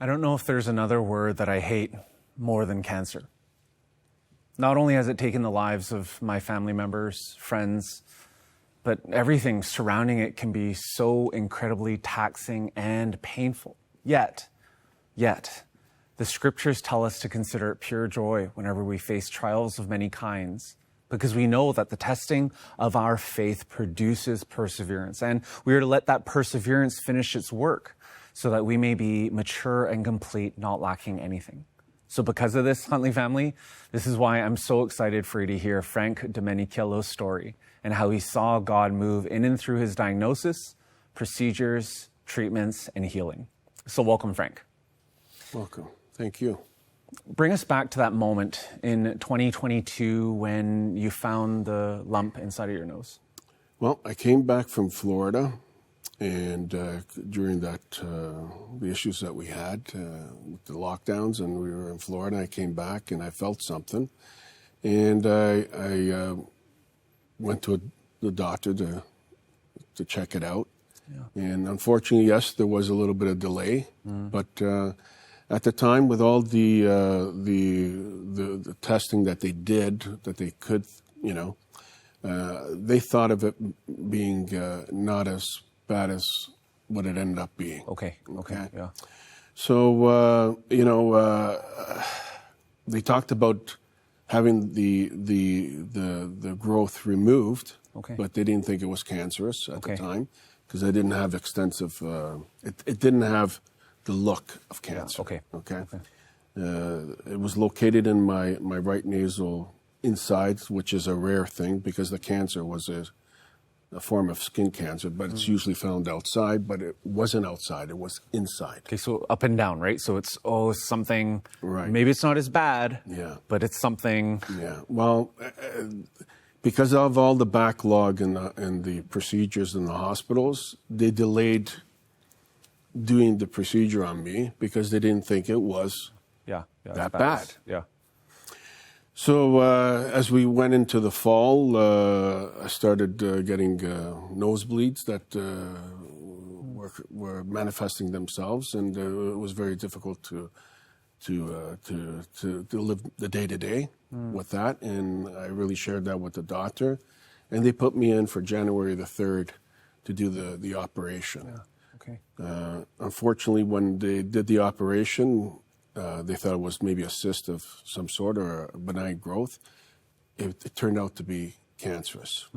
I don't know if there's another word that I hate more than cancer. Not only has it taken the lives of my family members, friends, but everything surrounding it can be so incredibly taxing and painful. Yet, the scriptures tell us to consider it pure joy whenever we face trials of many kinds, because we know that the testing of our faith produces perseverance, and we are to let that perseverance finish its work so that we may be mature and complete, not lacking anything. So because of this, Huntley family, this is why I'm so excited for you to hear Frank Domenichiello's story and how he saw God move in and through his diagnosis, procedures, treatments, and healing. So welcome, Frank. Welcome. Thank you. Bring us back to that moment in 2022 when you found the lump inside of your nose. Well, I came back from Florida, and during that, the issues that we had with the lockdowns, and we were in Florida, I came back and I felt something, and I went to the doctor to check it out. Yeah. And unfortunately, yes, there was a little bit of delay, but at the time, with all the testing that they did, that they could, they thought of it being not as bad as what it ended up being. Okay. Yeah. So they talked about having the growth removed, but they didn't think it was cancerous at the time because I didn't have extensive. It didn't have the look of cancer. Yeah. Okay. It was located in my right nasal inside, which is a rare thing because the cancer was a form of skin cancer, but it's usually found outside, but it wasn't outside, it was inside. Okay, so up and down, right? So it's something, right. Maybe it's not as bad, but it's something. Yeah, well, because of all the backlog and the procedures in the hospitals, they delayed doing the procedure on me because they didn't think it was that bad. Yeah. So as we went into the fall, I started getting nosebleeds that were manifesting themselves, and it was very difficult to live the day-to-day with that. And I really shared that with the doctor, and they put me in for January the 3rd to do the operation. Yeah. Okay. Unfortunately, when they did the operation, they thought it was maybe a cyst of some sort or a benign growth. It turned out to be cancerous.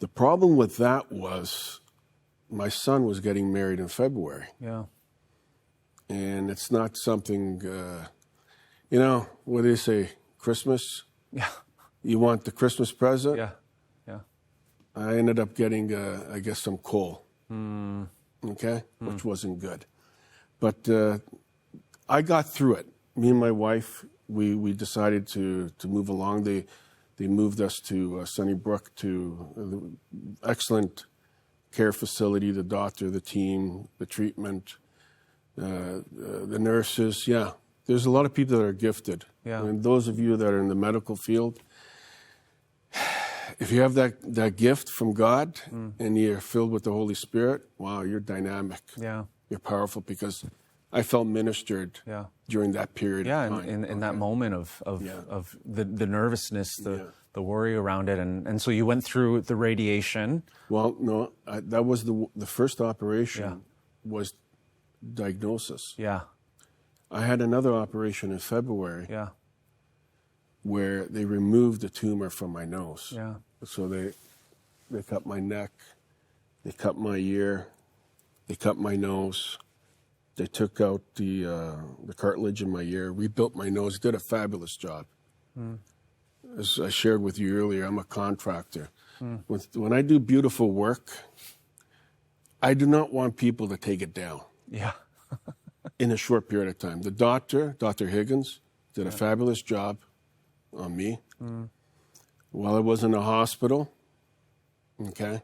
The problem with that was my son was getting married in February. Yeah. And it's not something, what do they say, Christmas? Yeah. You want the Christmas present? Yeah. I ended up getting, I guess, some coal. Which wasn't good. But I got through it. Me and my wife, we decided to move along. They moved us to Sunnybrook, to the excellent care facility, the doctor, the team, the treatment, the nurses. Yeah, there's a lot of people that are gifted. Yeah. And those of you that are in the medical field, if you have that gift from God and you're filled with the Holy Spirit, wow, you're dynamic. Yeah. You're powerful, because I felt ministered during that period of time. In that moment of the nervousness, the worry around it. And so you went through the radiation. Well, no, that was the first operation was diagnosis. Yeah. I had another operation in February. Yeah. Where they removed the tumor from my nose. Yeah. So they cut my neck, they cut my ear, they cut my nose, they took out the cartilage in my ear, rebuilt my nose, did a fabulous job. As I shared with you earlier, I'm a contractor. When I do beautiful work, I do not want people to take it down. Yeah. In a short period of time. The doctor, Dr. Higgins, did a fabulous job on me while I was in the hospital. Okay.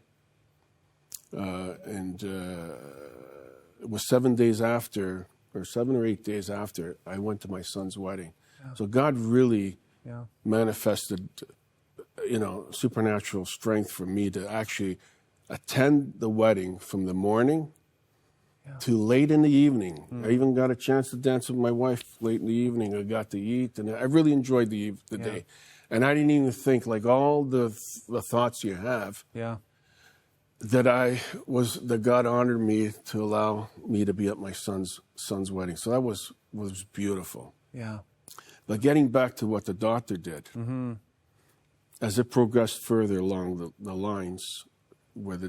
And it was 7 days after, or 7 or 8 days after, I went to my son's wedding. Yeah. So God really manifested, supernatural strength for me to actually attend the wedding from the morning to late in the evening. I even got a chance to dance with my wife late in the evening. I got to eat, and I really enjoyed the day. And I didn't even think, like all the thoughts you have, that God honored me to allow me to be at my son's wedding. So that was beautiful. Yeah. But getting back to what the doctor did, as it progressed further along the lines, where the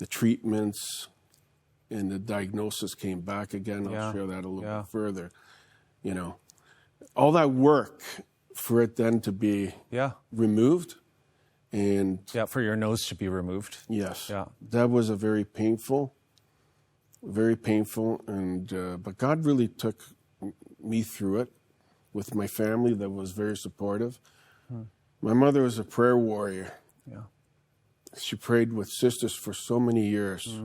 treatments and the diagnosis came back again, I'll share that a little bit further. All that work for it then to be removed, and for your nose to be removed. Yes, that was a very painful, and but God really took me through it with my family that was very supportive. My mother was a prayer warrior. She prayed with sisters for so many years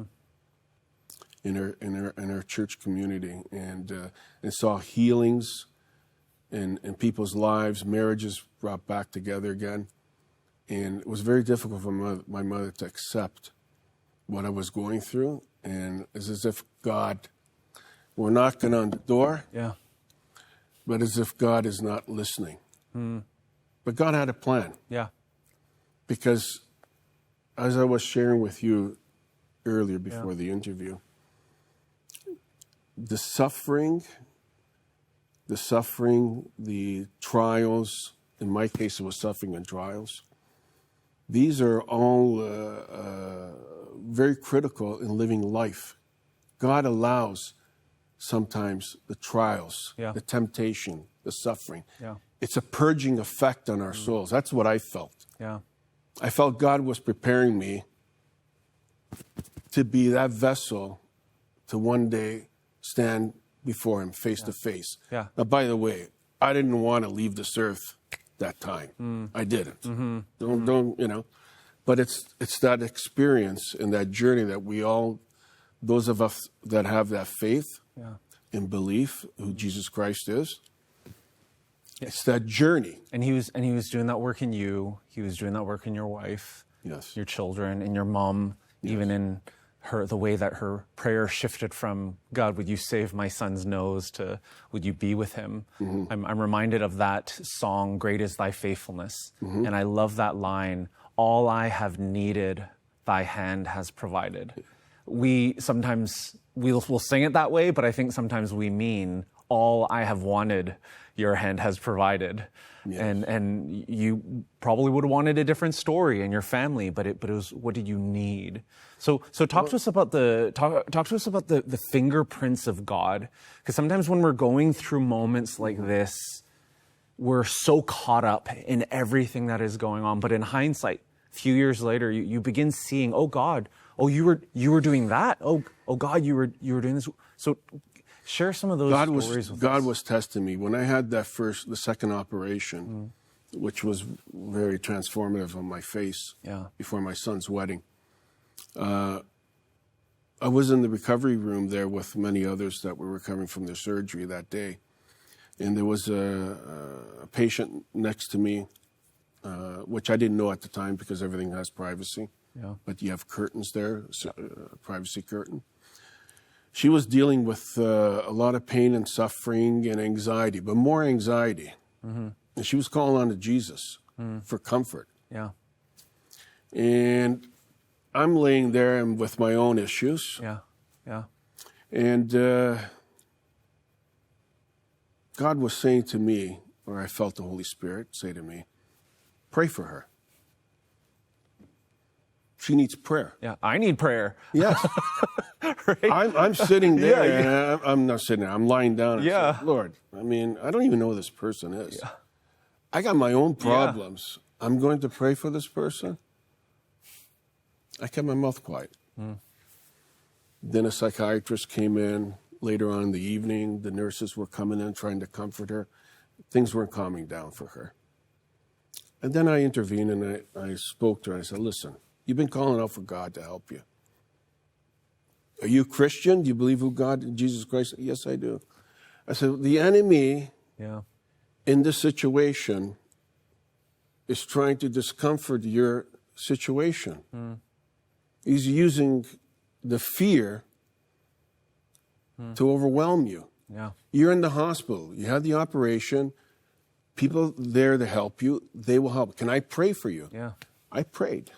in her church community, and saw healings in people's lives, marriages brought back together again. And it was very difficult for my mother to accept what I was going through, and it's as if God were knocking on the door, but as if God is not listening. But God had a plan. Because as I was sharing with you earlier before the interview, the suffering, the trials, in my case it was suffering and trials, these are all very critical in living life. God allows sometimes the trials, the temptation, the suffering. It's a purging effect on our souls. That's what I felt. I felt God was preparing me to be that vessel to one day stand before him face to face. Now, by the way, I didn't want to leave this earth that time. I didn't. Don't. But it's that experience and that journey that we all, those of us that have that faith and belief who Jesus Christ is, it's that journey. And he was doing that work in you. He was doing that work in your wife, your children, and your mom, even in the way that her prayer shifted from, God, would you save my son's nose, to would you be with him? I'm reminded of that song, Great is Thy Faithfulness. And I love that line, all I have needed, thy hand has provided. We'll sing it that way, but I think sometimes we mean, all I have wanted, your hand has provided. And you probably would have wanted a different story in your family, but it was, what did you need? So talk to us about the fingerprints of God, because sometimes when we're going through moments like this, we're so caught up in everything that is going on. But in hindsight, a few years later, you begin seeing, oh God, oh you were doing that. Oh God, you were doing this. So share some of those stories with us. God was testing me when I had the second operation, which was very transformative on my face before my son's wedding. I was in the recovery room there with many others that were recovering from their surgery that day. And there was a patient next to me, which I didn't know at the time because everything has privacy. But you have curtains there, a privacy curtain. She was dealing with a lot of pain and suffering and anxiety, but more anxiety. And she was calling on to Jesus for comfort. And I'm laying there and with my own issues. And God was saying to me, or I felt the Holy Spirit say to me, pray for her. She needs prayer. I need prayer. Yes. I'm sitting there, and I'm not sitting there. I'm lying down. And say, Lord, I mean, I don't even know who this person is. I got my own problems. I'm going to pray for this person. I kept my mouth quiet. Then a psychiatrist came in later on in the evening. The nurses were coming in trying to comfort her. Things weren't calming down for her. And then I intervened and I spoke to her. I said, listen, you've been calling out for God to help you. Are you a Christian? Do you believe who God, Jesus Christ? Yes, I do. I said, the enemy in this situation is trying to discomfort your situation. He's using the fear to overwhelm you. Yeah. You're in the hospital. You had the operation. People there to help you. They will help. Can I pray for you? Yeah. I prayed.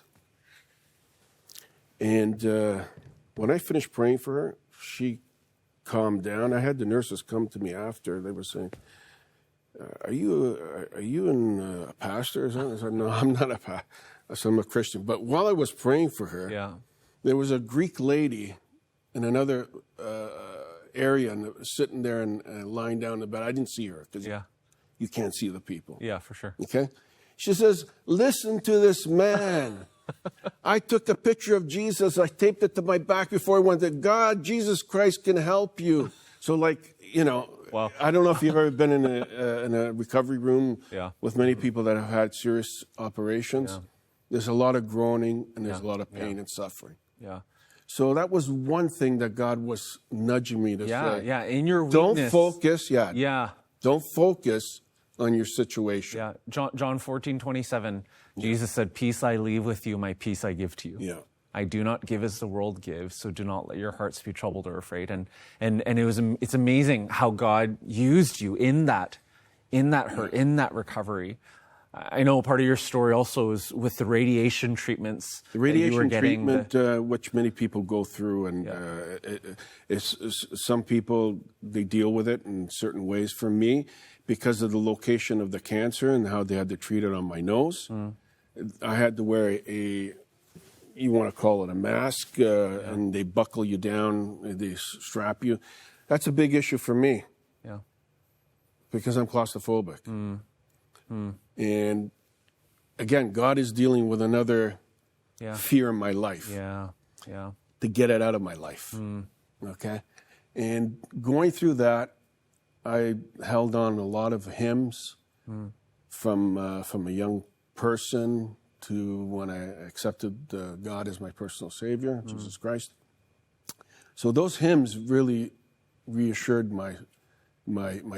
And when I finished praying for her, she calmed down. I had the nurses come to me after. They were saying, are you a pastor or something? I said, no, I'm not a pastor. I said, I'm a Christian. But while I was praying for her, there was a Greek lady in another area and sitting there and lying down in the bed. I didn't see her because you can't see the people. Yeah, for sure. Okay? She says, listen to this man. I took a picture of Jesus. I taped it to my back before I went to God. Jesus Christ can help you. So, like, you know, I don't know if you've ever been in a recovery room with many people that have had serious operations. Yeah. There's a lot of groaning and there's a lot of pain and suffering. Yeah. So that was one thing that God was nudging me to say. Yeah, in your weakness. Don't focus, don't focus on your situation. Yeah, John 14:27, Jesus said, peace I leave with you, my peace I give to you. Yeah. I do not give as the world gives, so do not let your hearts be troubled or afraid. And it's amazing how God used you in that hurt, in that recovery. I know part of your story also is with the radiation treatments. The radiation treatment, which many people go through, and some people, they deal with it in certain ways. For me, because of the location of the cancer and how they had to treat it on my nose, I had to wear you want to call it a mask, and they buckle you down, they strap you. That's a big issue for me. Yeah. Because I'm claustrophobic. And again, God is dealing with another fear in my life. To get it out of my life. Okay? And going through that, I held on a lot of hymns from a young person to when I accepted God as my personal Savior, Jesus Christ. So those hymns really reassured my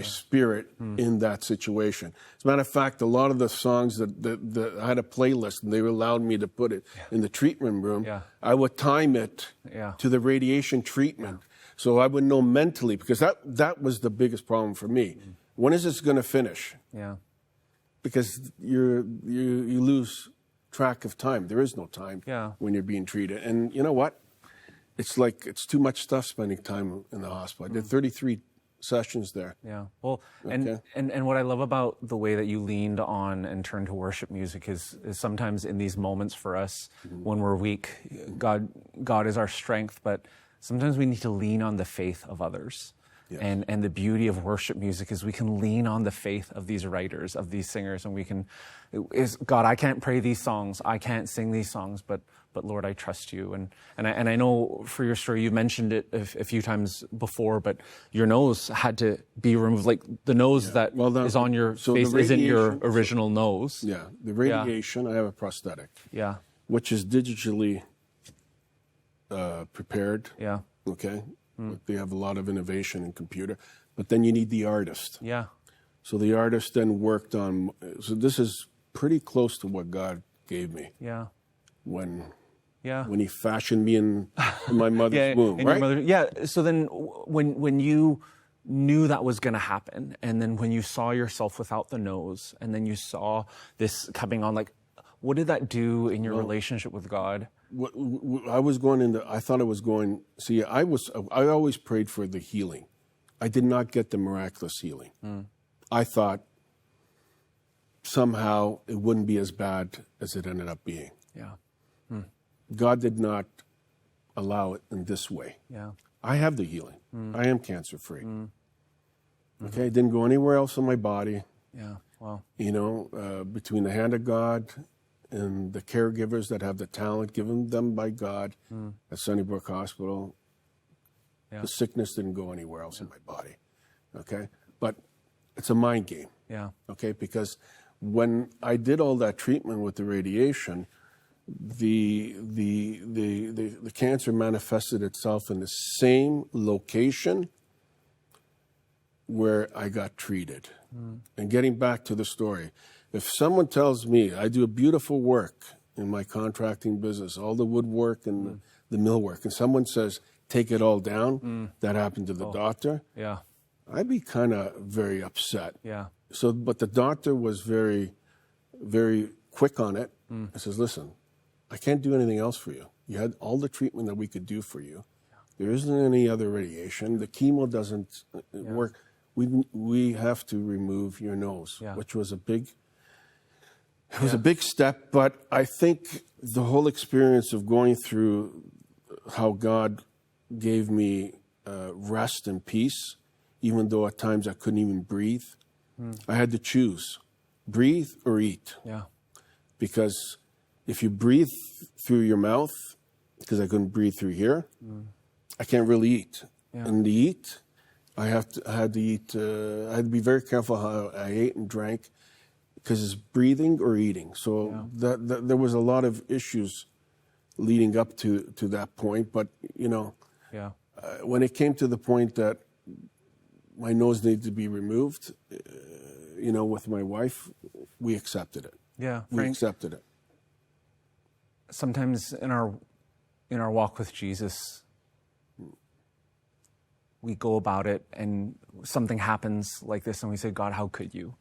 spirit in that situation. As a matter of fact, a lot of the songs that I had a playlist, and they allowed me to put it in the treatment room. I would time it to the radiation treatment, so I would know mentally, because that was the biggest problem for me. When is this going to finish? Because you lose track of time. There is no time when you're being treated, and you know what? It's like it's too much stuff spending time in the hospital. I did 33 sessions there. Yeah. Well, and what I love about the way that you leaned on and turned to worship music is sometimes in these moments for us when we're weak, God is our strength, but sometimes we need to lean on the faith of others. Yes. And the beauty of worship music is we can lean on the faith of these writers, of these singers, and we can, God, I can't pray these songs, I can't sing these songs, but Lord, I trust you. And I know for your story, you mentioned it a few times before, but your nose had to be removed. Like the nose that is on your face isn't your original nose. Yeah, the radiation, I have a prosthetic. Yeah. Which is digitally prepared. Yeah. Okay. They have a lot of innovation in computer, but then you need the artist. Yeah. So the artist then worked on. So this is pretty close to what God gave me. Yeah. When He fashioned me in my mother's womb, right? So then, when you knew that was going to happen, and then when you saw yourself without the nose, and then you saw this coming on, like, what did that do in your relationship with God? I was going into. I thought I was going. See, I always prayed for the healing. I did not get the miraculous healing. I thought somehow it wouldn't be as bad as it ended up being. Yeah. God did not allow it in this way. Yeah. I have the healing. I am cancer free. Okay, it didn't go anywhere else in my body. Yeah. Wow. You know, between the hand of God and the caregivers that have the talent given them by God at Sunnybrook Hospital, the sickness didn't go anywhere else in my body. Okay, but it's a mind game. Yeah. Okay, because when I did all that treatment with the radiation, the cancer manifested itself in the same location where I got treated. And getting back to the story, if someone tells me I do a beautiful work in my contracting business, all the woodwork and the millwork, and someone says, take it all down, that happened to the doctor, Yeah. I'd be kind of very upset. Yeah. So, but the doctor was very, very quick on it. He says, listen, I can't do anything else for you. You had all the treatment that we could do for you. There isn't any other radiation. The chemo doesn't work. We have to remove your nose, which was a big step. But I think the whole experience of going through how God gave me rest and peace, even though at times I couldn't even breathe, I had to choose, breathe or eat. Yeah. Because if you breathe through your mouth, because I couldn't breathe through here, I can't really eat. Yeah. And to eat, I had to eat. I had to be very careful how I ate and drank, because it's breathing or eating. So that there was a lot of issues leading up to that point. But when it came to the point that my nose needed to be removed, with my wife, we accepted it. Yeah, we accepted it. Sometimes in our walk with Jesus, we go about it and something happens like this and we say, God, how could you?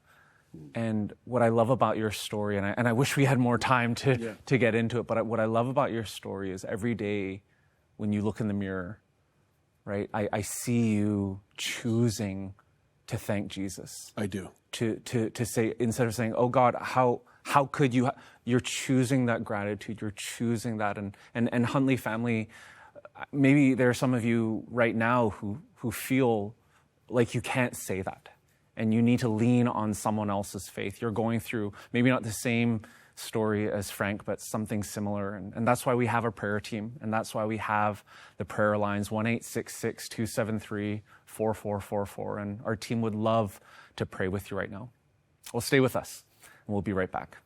And what I love about your story, and I wish we had more time to get into it, but what I love about your story is every day when you look in the mirror, right, I see you choosing to thank Jesus. I do. To say, instead of saying, oh God, how could you, you're choosing that gratitude, you're choosing that. And Huntley family, maybe there are some of you right now who feel like you can't say that. And you need to lean on someone else's faith. You're going through maybe not the same story as Frank, but something similar. And that's why we have a prayer team. And that's why we have the prayer lines, 1-866-273-4444. And our team would love to pray with you right now. Well, stay with us, and we'll be right back.